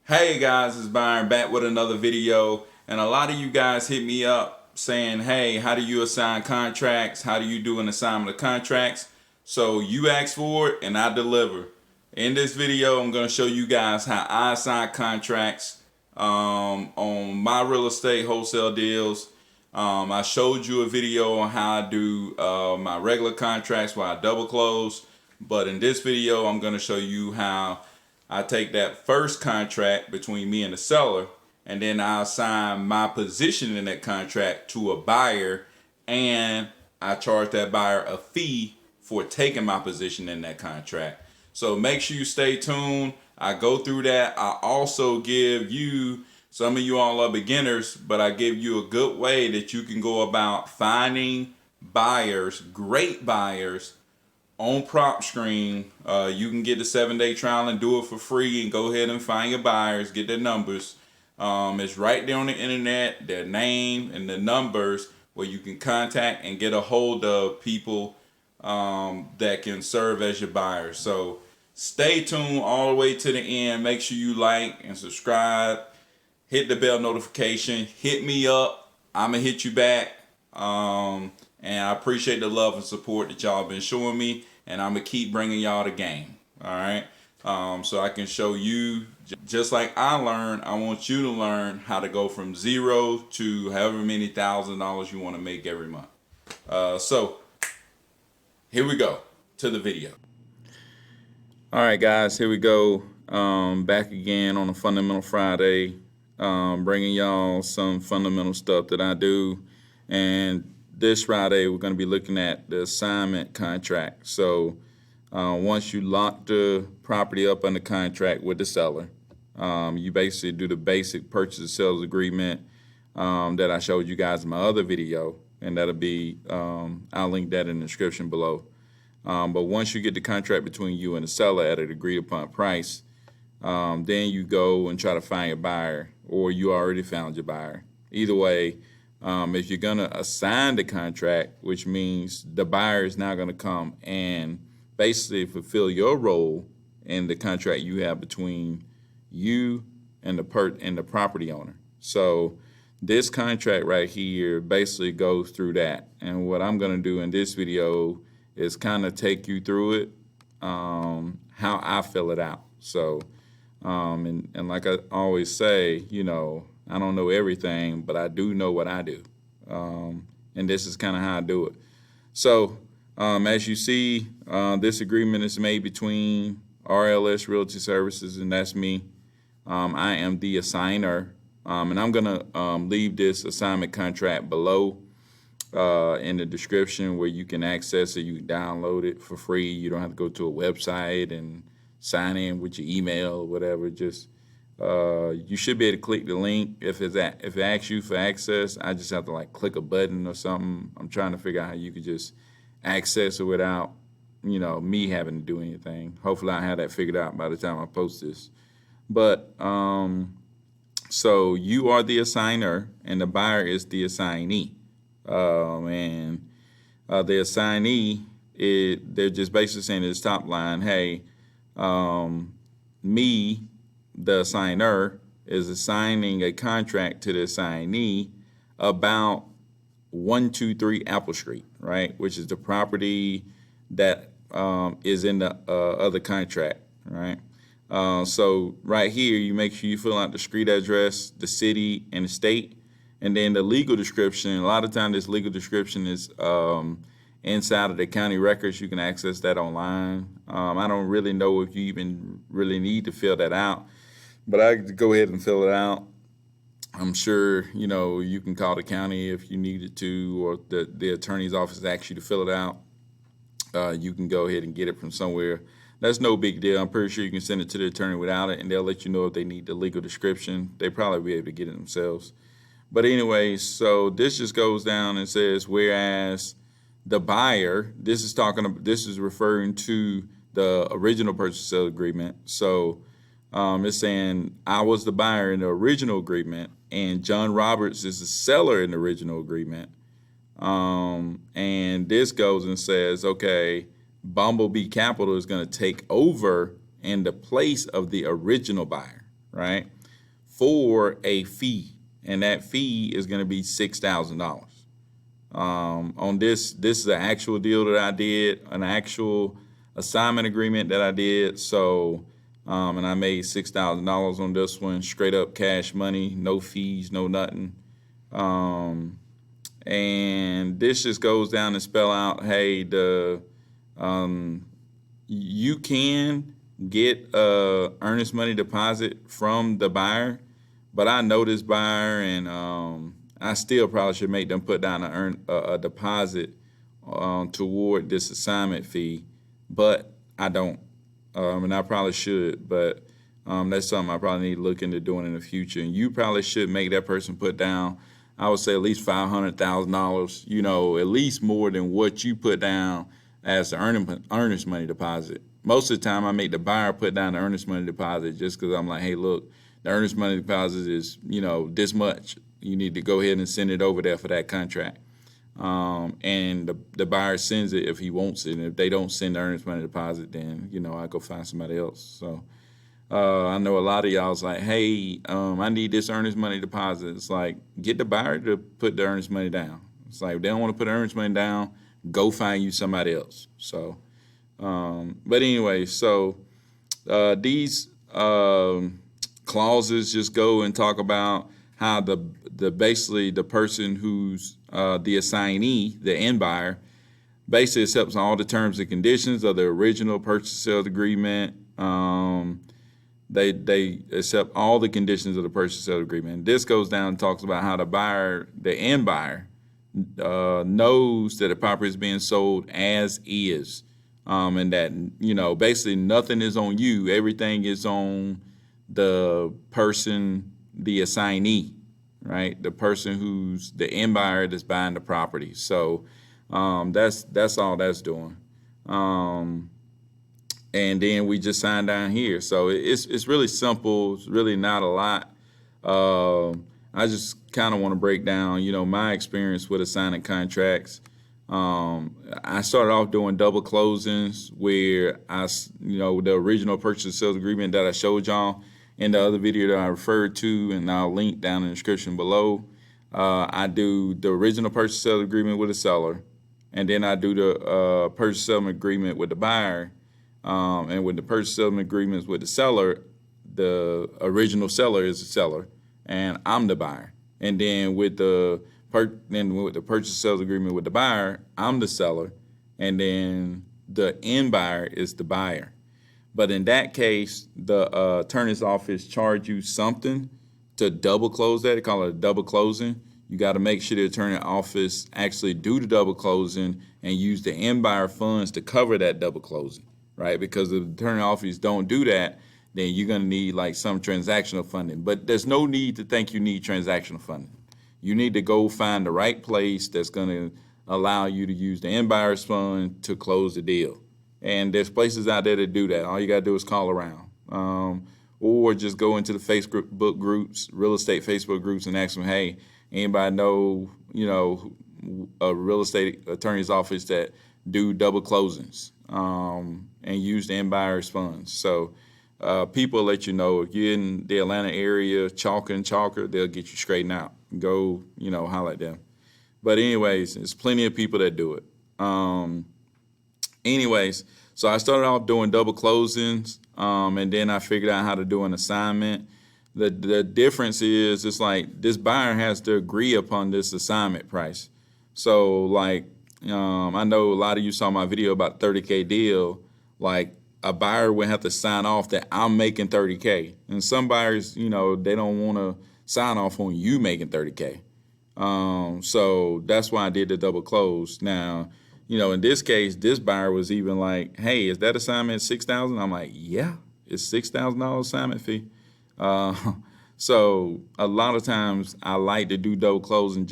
Hey guys, it's Byron back with another video, and a lot of you guys hit me up saying, hey, how do you assign contracts? How do you do an assignment of contracts? So you asked for it and I deliver. In this video, I'm going to show you guys how I assign contracts on my real estate wholesale deals. I showed you a video on how I do my regular contracts where I double close, but in this video, I'm going to show you how I take that first contract between me and the seller, and then I assign my position in that contract to a buyer, and I charge that buyer a fee for taking my position in that contract. So make sure you stay tuned. I go through that. I also give you, some of you all are beginners, but I give you a good way that you can go about finding buyers, great buyers, on PropScreen. You can get the 7-day trial and do it for free and go ahead and find your buyers, get their numbers. It's right there on the internet, their name and the numbers where you can contact and get a hold of people that can serve as your buyers. So stay tuned all the way to the end. Make sure you like and subscribe. Hit the bell notification. Hit me up. I'm going to hit you back. And I appreciate the love and support that y'all been showing me, and I'm gonna keep bringing y'all the game. All right, so I can show you, just like I learned, I want you to learn how to go from zero to however many $1,000 you want to make every month. So here we go to the video. All right, guys, here we go. Back again on a Fundamental Friday, bringing y'all some fundamental stuff that I do. And this Friday, we're going to be looking at the assignment contract. So once you lock the property up under contract with the seller, you basically do the basic purchase and sales agreement that I showed you guys in my other video, and that'll be, I'll link that in the description below. But once you get the contract between you and the seller at an agreed upon price, then you go and try to find your buyer, or you already found your buyer. Either way, if you're going to assign the contract, which means the buyer is now going to come and basically fulfill your role in the contract you have between you and the property owner. So this contract right here basically goes through that. And what I'm going to do in this video is kind of take you through it, how I fill it out. So, and like I always say, you know, I don't know everything, but I do know what I do. And this is kind of how I do it. So as you see, this agreement is made between RLS Realty Services, and that's me. I am the assigner. And I'm going to leave this assignment contract below in the description where you can access it. You can download it for free. You don't have to go to a website and sign in with your email or whatever. Just you should be able to click the link. If it asks you for access, I just have to like click a button or something. I'm trying to figure out how you could just access it without, you know, me having to do anything. Hopefully I have that figured out by the time I post this. But so you are the assigner and the buyer is the assignee. And the assignee, they're just basically saying in this top line, hey, me, the assigner, is assigning a contract to the assignee about 123 Apple Street, right, which is the property that is in the other contract, right? So right here, you make sure you fill out the street address, the city, and the state, and then the legal description. A lot of times this legal description is inside of the county records. You can access that online. I don't really know if you even really need to fill that out, but I could go ahead and fill it out. I'm sure, you know, you can call the county if you needed to, or the attorney's office asks you to fill it out. You can go ahead and get it from somewhere. That's no big deal. I'm pretty sure you can send it to the attorney without it, and they'll let you know if they need the legal description. They probably be able to get it themselves. But anyway, so this just goes down and says, whereas the buyer, this is referring to the original purchase sale agreement. So it's saying I was the buyer in the original agreement, and John Roberts is the seller in the original agreement. And this goes and says, okay, Bumblebee Capital is going to take over in the place of the original buyer, right? for a fee, and that fee is going to be $6,000. On this is an actual deal that I did, an actual assignment agreement that I did. So, and I made $6,000 on this one, straight up cash money, no fees, no nothing. And this just goes down to spell out, hey, you can get a earnest money deposit from the buyer, but I know this buyer, and I still probably should make them put down a deposit toward this assignment fee, but I don't, and I probably should, but that's something I probably need to look into doing in the future. And you probably should make that person put down, I would say, at least $500,000, you know, at least more than what you put down as the earnest money deposit. Most of the time I make the buyer put down the earnest money deposit just because I'm like, hey, look, the earnest money deposit is, you know, this much. You need to go ahead and send it over there for that contract. And the buyer sends it if he wants it. And if they don't send the earnest money deposit, then, you know, I go find somebody else. So I know a lot of y'all's like, hey, I need this earnest money deposit. It's like, get the buyer to put the earnest money down. It's like, if they don't want to put the earnest money down, go find you somebody else. So, but anyway, so these clauses just go and talk about how the basically the person who's the assignee, the end buyer, basically accepts all the terms and conditions of the original purchase sales agreement. They accept all the conditions of the purchase sales agreement. And this goes down and talks about how the buyer, the end buyer, knows that the property is being sold as is, and that, you know, basically nothing is on you. Everything is on the person, the assignee, right? The person who's the end buyer that's buying the property. So that's all that's doing. And then we just sign down here. So it's really simple. It's really not a lot. I just kind of want to break down, you know, my experience with assigning contracts. I started off doing double closings where you know, the original purchase sales agreement that I showed y'all in the other video that I referred to, and I'll link down in the description below. I do the original purchase sales agreement with the seller, and then I do the purchase settlement agreement with the buyer. And with the purchase settlement agreements with the seller, the original seller is the seller, and I'm the buyer. And then with the purchase sales agreement with the buyer, I'm the seller, and then the end buyer is the buyer. But in that case, the attorney's office charge you something to double close that. They call it a double closing. You got to make sure the attorney office actually do the double closing and use the end buyer funds to cover that double closing, right? Because if the attorney office don't do that, then you're going to need like some transactional funding. But there's no need to think you need transactional funding. You need to go find the right place that's going to allow you to use the end buyer's fund to close the deal. And there's places out there to do that. All you got to do is call around. Or just go into the Facebook groups, real estate Facebook groups, and ask them, hey, anybody know, you know, a real estate attorney's office that do double closings, and use the end buyer's funds. So people let you know. If you're in the Atlanta area, Chalker, they'll get you straightened out. Go, you know, holler at them. But anyways, there's plenty of people that do it. Anyways, so I started off doing double closings, and then I figured out how to do an assignment. The difference is, it's like this buyer has to agree upon this assignment price. So like, I know a lot of you saw my video about $30K deal. Like, a buyer would have to sign off that I'm making $30K. And some buyers, you know, they don't want to sign off on you making $30K. So that's why I did the double close. Now, you know, in this case, this buyer was even like, hey, is that assignment $6,000? I'm like, yeah, it's $6,000 assignment fee. So a lot of times I like to do double closing.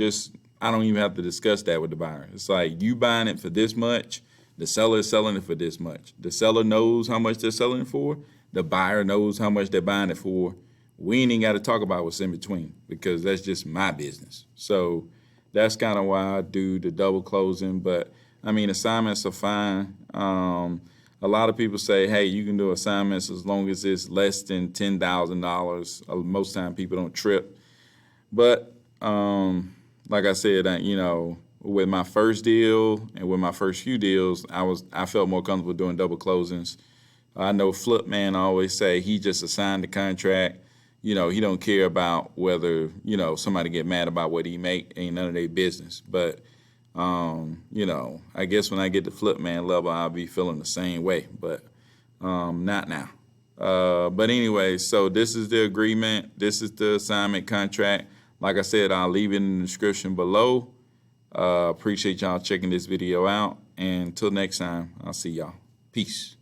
I don't even have to discuss that with the buyer. It's like, you buying it for this much, the seller is selling it for this much. The seller knows how much they're selling it for. The buyer knows how much they're buying it for. We ain't even got to talk about what's in between, because that's just my business. So that's kind of why I do the double closing. But I mean, assignments are fine. A a lot of people say, hey, you can do assignments as long as it's less than $10,000. Most time people don't trip. But like I said, with my first deal and with my first few deals, I felt more comfortable doing double closings. I know Flip Man always say he just assigned the contract. He don't care about whether, somebody get mad about what he make. Ain't none of their business. But, I guess when I get to Flip Man level, I'll be feeling the same way. But not now. But anyway, so this is the agreement. This is the assignment contract. Like I said, I'll leave it in the description below. Appreciate y'all checking this video out. And until next time, I'll see y'all. Peace.